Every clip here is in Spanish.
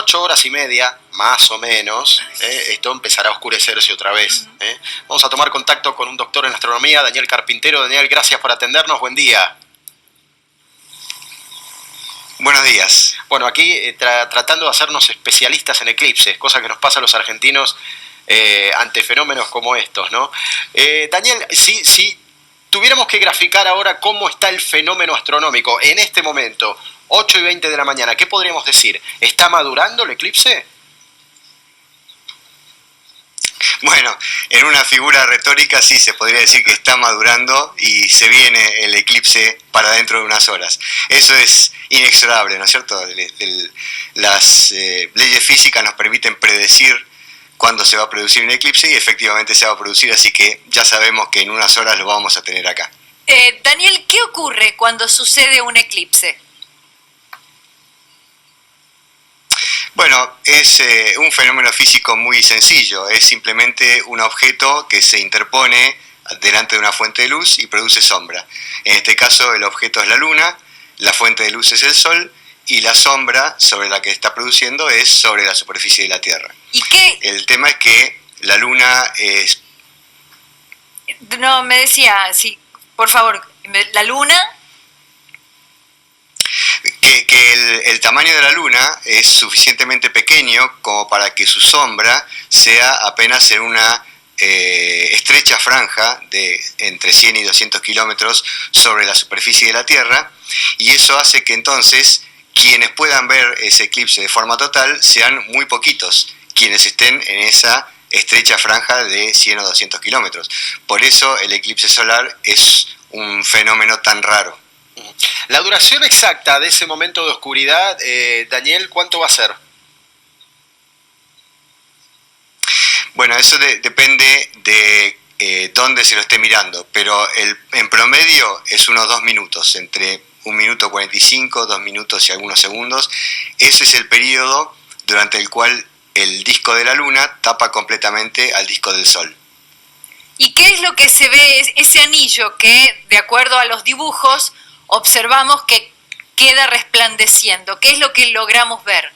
8 horas y media, más o menos, esto empezará a oscurecerse otra vez. Vamos a tomar contacto con un doctor en astronomía, Daniel Carpintero. Daniel, gracias por atendernos, buen día. Buenos días. Bueno, aquí tratando de hacernos especialistas en eclipses, cosa que nos pasa a los argentinos ante fenómenos como estos, ¿no? Daniel, si tuviéramos que graficar ahora cómo está el fenómeno astronómico en este momento, 8:20 de la mañana, ¿qué podríamos decir? ¿Está madurando el eclipse? Bueno, en una figura retórica sí se podría decir que está madurando y se viene el eclipse para dentro de unas horas. Eso es inexorable, ¿no es cierto? Las leyes físicas nos permiten predecir cuándo se va a producir un eclipse y efectivamente se va a producir, así que ya sabemos que en unas horas lo vamos a tener acá. Daniel, ¿qué ocurre cuando sucede un eclipse? Bueno, es un fenómeno físico muy sencillo, es simplemente un objeto que se interpone delante de una fuente de luz y produce sombra. En este caso el objeto es la luna, la fuente de luz es el sol y la sombra sobre la que está produciendo es sobre la superficie de la Tierra. ¿Y qué? El tema es que la luna es... No, me decía, sí, por favor, la luna... Que el tamaño de la luna es suficientemente pequeño como para que su sombra sea apenas en una estrecha franja de entre 100 y 200 kilómetros sobre la superficie de la Tierra, y eso hace que entonces quienes puedan ver ese eclipse de forma total sean muy poquitos quienes estén en esa estrecha franja de 100 o 200 kilómetros. Por eso el eclipse solar es un fenómeno tan raro. La duración exacta de ese momento de oscuridad, Daniel, ¿cuánto va a ser? Bueno, eso depende de dónde se lo esté mirando, pero en promedio es unos 2 minutos, entre 1 minuto 45, 2 minutos y algunos segundos. Ese es el periodo durante el cual el disco de la luna tapa completamente al disco del sol. ¿Y qué es lo que se ve, ese anillo que, de acuerdo a los dibujos, observamos que queda resplandeciendo? ¿Qué es lo que logramos ver?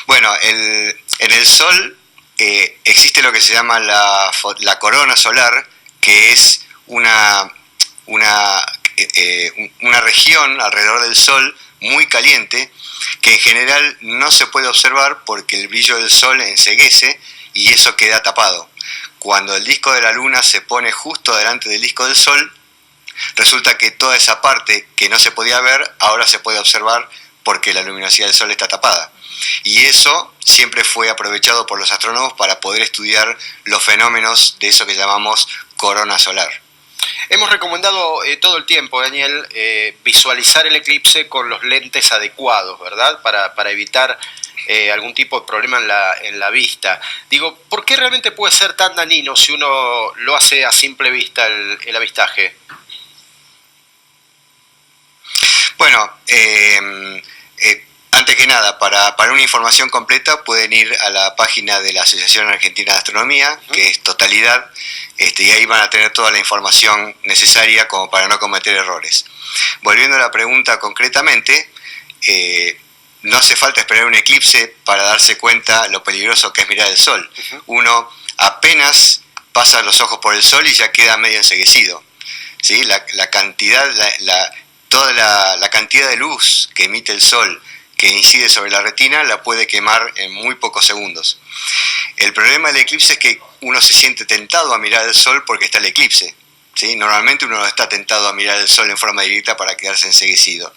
Bueno, en el Sol existe lo que se llama la corona solar, que es una región alrededor del Sol muy caliente, que en general no se puede observar porque el brillo del Sol enceguece y eso queda tapado. Cuando el disco de la Luna se pone justo delante del disco del Sol, resulta que toda esa parte que no se podía ver, ahora se puede observar porque la luminosidad del Sol está tapada. Y eso siempre fue aprovechado por los astrónomos para poder estudiar los fenómenos de eso que llamamos corona solar. Hemos recomendado todo el tiempo, Daniel, visualizar el eclipse con los lentes adecuados, ¿verdad? Para evitar algún tipo de problema en la vista. Digo, ¿por qué realmente puede ser tan dañino si uno lo hace a simple vista el avistaje? Bueno, antes que nada, para una información completa pueden ir a la página de la Asociación Argentina de Astronomía, que es Totalidad, y ahí van a tener toda la información necesaria como para no cometer errores. Volviendo a la pregunta concretamente, no hace falta esperar un eclipse para darse cuenta lo peligroso que es mirar el sol. Uno apenas pasa los ojos por el sol y ya queda medio enceguecido. ¿Sí? Toda la cantidad de luz que emite el sol, que incide sobre la retina, la puede quemar en muy pocos segundos. El problema del eclipse es que uno se siente tentado a mirar el sol porque está el eclipse. ¿Sí? Normalmente uno no está tentado a mirar el sol en forma directa para quedarse enceguecido.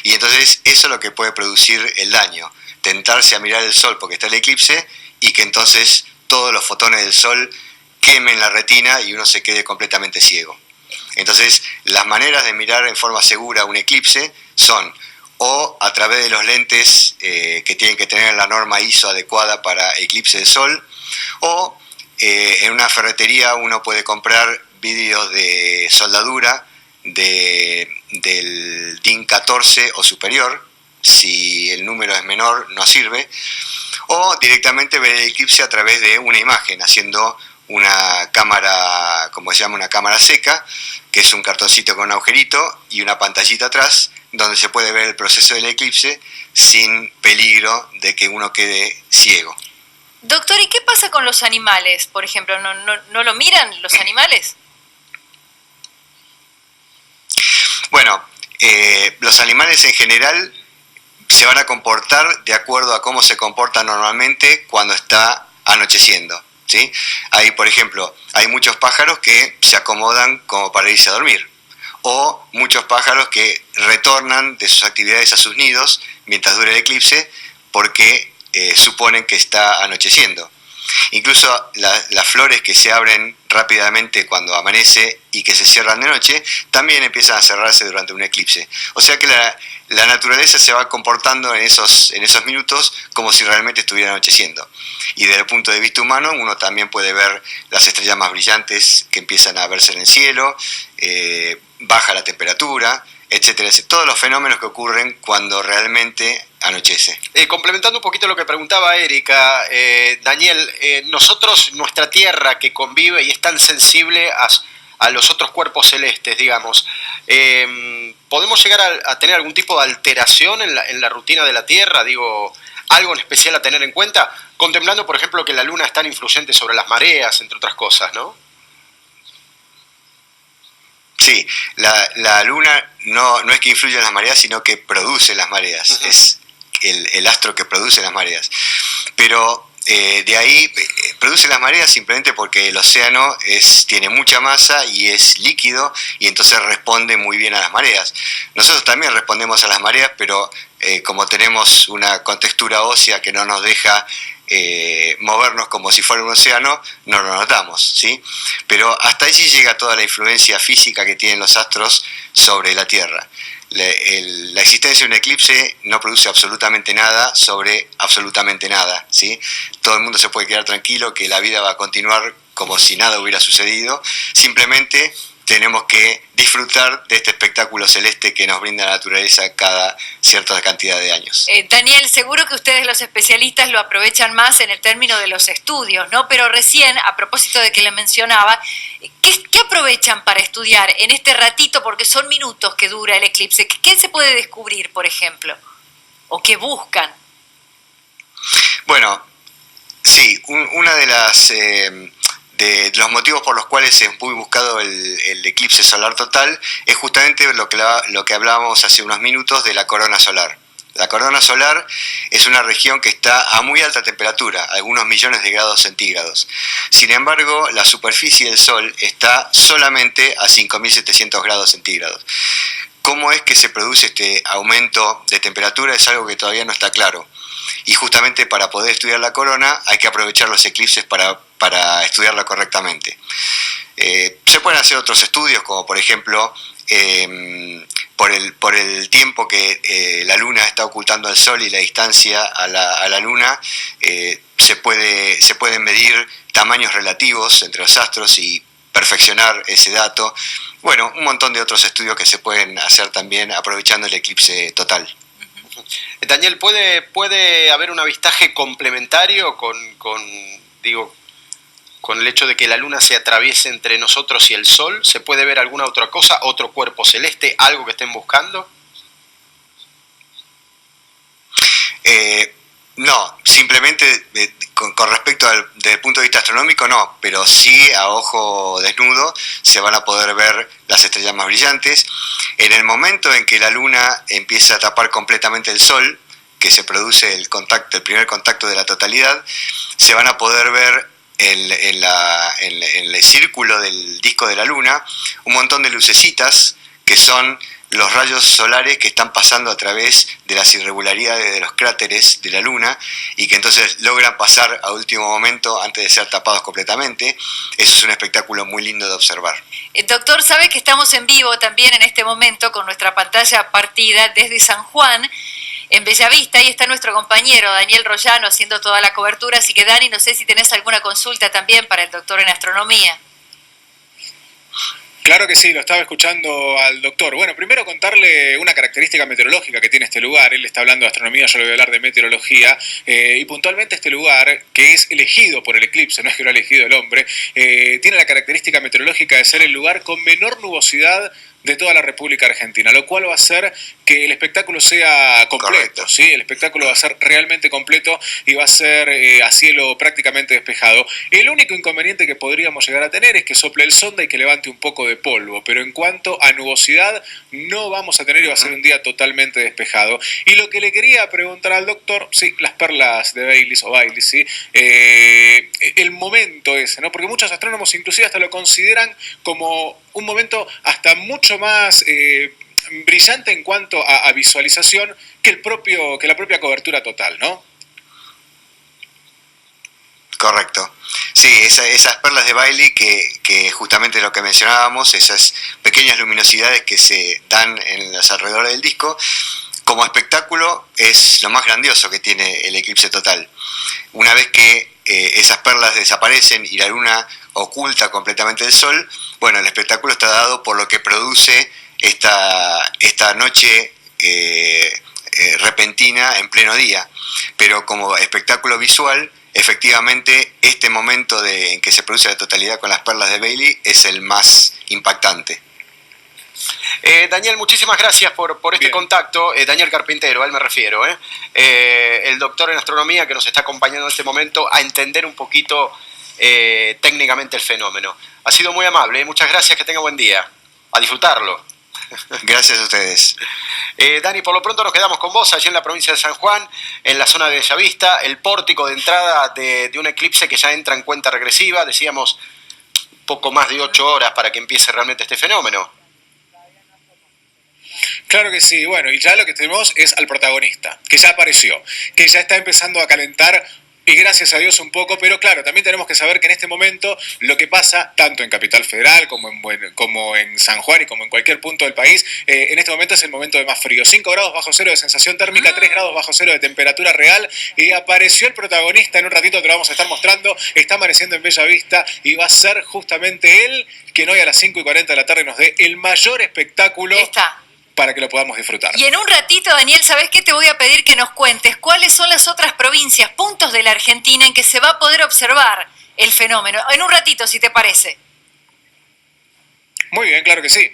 Y entonces eso es lo que puede producir el daño, tentarse a mirar el sol porque está el eclipse y que entonces todos los fotones del sol quemen la retina y uno se quede completamente ciego. Entonces las maneras de mirar en forma segura un eclipse son o a través de los lentes que tienen que tener la norma ISO adecuada para eclipse de sol, o en una ferretería uno puede comprar vidrios de soldadura del DIN 14 o superior. Si el número es menor no sirve, o directamente ver el eclipse a través de una imagen, haciendo una cámara, como se llama, una cámara seca, que es un cartoncito con un agujerito y una pantallita atrás, donde se puede ver el proceso del eclipse sin peligro de que uno quede ciego. Doctor, ¿y qué pasa con los animales, por ejemplo? ¿No lo miran los animales? Bueno, los animales en general se van a comportar de acuerdo a cómo se comportan normalmente cuando está anocheciendo, ¿sí? Hay, por ejemplo, hay muchos pájaros que se acomodan como para irse a dormir, o muchos pájaros que retornan de sus actividades a sus nidos mientras dure el eclipse porque suponen que está anocheciendo. Incluso las flores que se abren rápidamente cuando amanece y que se cierran de noche, también empiezan a cerrarse durante un eclipse. O sea que la naturaleza se va comportando en esos minutos como si realmente estuviera anocheciendo. Y desde el punto de vista humano, uno también puede ver las estrellas más brillantes que empiezan a verse en el cielo, baja la temperatura, etcétera, todos los fenómenos que ocurren cuando realmente anochece. Complementando un poquito lo que preguntaba Erika, Daniel, nosotros, nuestra Tierra que convive y es tan sensible a los otros cuerpos celestes, digamos, ¿podemos llegar a tener algún tipo de alteración en la rutina de la Tierra? Digo, algo en especial a tener en cuenta, contemplando, por ejemplo, que la Luna es tan influyente sobre las mareas, entre otras cosas, ¿no? Sí, la Luna no es que influya en las mareas, sino que produce las mareas. Uh-huh. Es el astro que produce las mareas. Pero de ahí produce las mareas simplemente porque el océano tiene mucha masa y es líquido, y entonces responde muy bien a las mareas. Nosotros también respondemos a las mareas, pero como tenemos una contextura ósea que no nos deja movernos como si fuera un océano, no lo notamos, ¿sí? Pero hasta allí llega toda la influencia física que tienen los astros sobre la Tierra. La existencia de un eclipse no produce absolutamente nada sobre absolutamente nada, ¿sí? Todo el mundo se puede quedar tranquilo que la vida va a continuar como si nada hubiera sucedido. Simplemente tenemos que disfrutar de este espectáculo celeste que nos brinda la naturaleza cada cierta cantidad de años. Daniel, seguro que ustedes los especialistas lo aprovechan más en el término de los estudios, ¿no? Pero recién, a propósito de que le mencionaba, ¿qué aprovechan para estudiar en este ratito? Porque son minutos que dura el eclipse. ¿Qué se puede descubrir, por ejemplo? ¿O qué buscan? Bueno, sí, una de los motivos por los cuales es muy buscado el eclipse solar total es justamente lo que hablábamos hace unos minutos de la corona solar. La corona solar es una región que está a muy alta temperatura, algunos millones de grados centígrados. Sin embargo, la superficie del Sol está solamente a 5.700 grados centígrados. ¿Cómo es que se produce este aumento de temperatura? Es algo que todavía no está claro. Y justamente para poder estudiar la corona hay que aprovechar los eclipses para estudiarla correctamente. Se pueden hacer otros estudios, como por ejemplo, por el tiempo que la Luna está ocultando al Sol y la distancia a la Luna, se pueden medir tamaños relativos entre los astros y perfeccionar ese dato. Bueno, un montón de otros estudios que se pueden hacer también aprovechando el eclipse total. Daniel, ¿puede haber un avistaje complementario con el hecho de que la Luna se atraviese entre nosotros y el Sol? ¿Se puede ver alguna otra cosa, otro cuerpo celeste, algo que estén buscando? No, simplemente con respecto desde el punto de vista astronómico no, pero sí a ojo desnudo se van a poder ver las estrellas más brillantes. En el momento en que la Luna empieza a tapar completamente el Sol, que se produce el primer contacto de la totalidad, se van a poder ver en el círculo del disco de la Luna un montón de lucecitas que son los rayos solares que están pasando a través de las irregularidades de los cráteres de la Luna y que entonces logran pasar a último momento antes de ser tapados completamente. Eso es un espectáculo muy lindo de observar. Doctor, sabe que estamos en vivo también en este momento con nuestra pantalla partida desde San Juan, en Bellavista, y está nuestro compañero Daniel Royano haciendo toda la cobertura, así que Dani, no sé si tenés alguna consulta también para el doctor en astronomía. Claro que sí, lo estaba escuchando al doctor. Bueno, primero contarle una característica meteorológica que tiene este lugar. Él está hablando de astronomía, yo le voy a hablar de meteorología. Y puntualmente este lugar, que es elegido por el eclipse, no es que lo ha elegido el hombre, tiene la característica meteorológica de ser el lugar con menor nubosidad de toda la República Argentina, lo cual va a hacer que el espectáculo sea completo, ¿sí? El espectáculo va a ser realmente completo y va a ser a cielo prácticamente despejado. El único inconveniente que podríamos llegar a tener es que sople el sonda y que levante un poco de polvo, pero en cuanto a nubosidad no vamos a tener y va a ser un día totalmente despejado. Y lo que le quería preguntar al doctor, sí, las perlas de Baileys o Baileys, ¿sí? El momento ese, ¿no? Porque muchos astrónomos inclusive hasta lo consideran como un momento hasta mucho más brillante en cuanto a visualización que la propia cobertura total, ¿no? Correcto. Sí, esas perlas de Bailey que justamente lo que mencionábamos, esas pequeñas luminosidades que se dan en los alrededores del disco, como espectáculo es lo más grandioso que tiene el eclipse total. Una vez que esas perlas desaparecen y la luna oculta completamente el sol, bueno, el espectáculo está dado por lo que produce esta noche repentina en pleno día. Pero como espectáculo visual, efectivamente este momento en que se produce la totalidad con las perlas de Bailey es el más impactante. Daniel, muchísimas gracias por este contacto. Daniel Carpintero, a él me refiero, el doctor en astronomía que nos está acompañando en este momento a entender un poquito técnicamente el fenómeno. Ha sido muy amable, muchas gracias, que tenga buen día. A disfrutarlo. Gracias a ustedes. Dani, por lo pronto nos quedamos con vos allí en la provincia de San Juan, en la zona de Bellavista, el pórtico de entrada de un eclipse que ya entra en cuenta regresiva, decíamos poco más de 8 horas para que empiece realmente este fenómeno. Claro que sí, bueno, y ya lo que tenemos es al protagonista, que ya apareció, que ya está empezando a calentar, y gracias a Dios un poco, pero claro, también tenemos que saber que en este momento lo que pasa, tanto en Capital Federal como en San Juan y como en cualquier punto del país, en este momento es el momento de más frío. 5 grados bajo cero de sensación térmica, 3 grados bajo cero de temperatura real, y apareció el protagonista, en un ratito te lo vamos a estar mostrando, está amaneciendo en Bellavista y va a ser justamente él quien hoy a las 5:40 de la tarde nos dé el mayor espectáculo para que lo podamos disfrutar. Y en un ratito, Daniel, ¿sabés qué? Te voy a pedir que nos cuentes cuáles son las otras provincias, puntos de la Argentina en que se va a poder observar el fenómeno. En un ratito, si te parece. Muy bien, claro que sí.